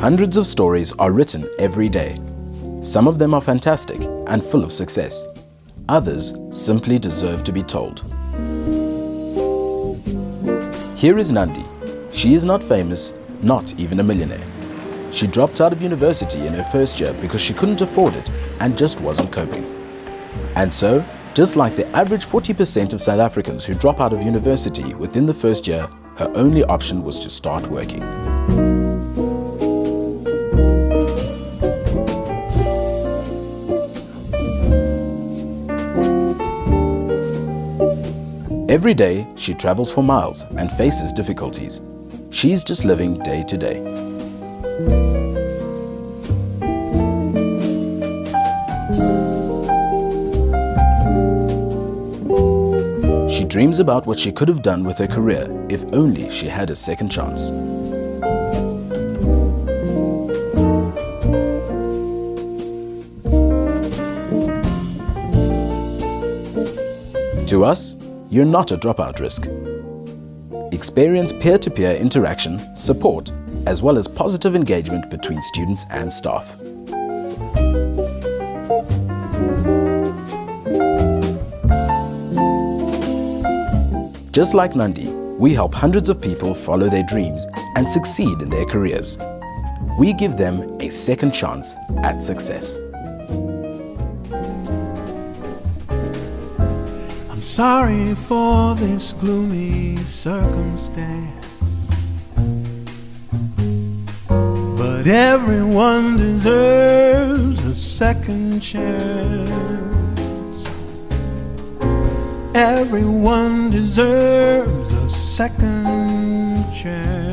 Hundreds of stories are written every day. Some of them are fantastic and full of success. Others simply deserve to be told. Here is Nandi. She is not famous, not even a millionaire. She dropped out of university in her first year because she couldn't afford it and just wasn't coping. And so, just like the average 40% of South Africans who drop out of university within the first year, her only option was to start working. Every day, she travels for miles and faces difficulties. She's just living day to day. She dreams about what she could have done with her career if only she had a second chance. To us, you're not a dropout risk. Experience peer-to-peer interaction, support, as well as positive engagement between students and staff. Just like Nandi, we help hundreds of people follow their dreams and succeed in their careers. We give them a second chance at success. I'm sorry for this gloomy circumstance, but everyone deserves a second chance. Everyone deserves a second chance.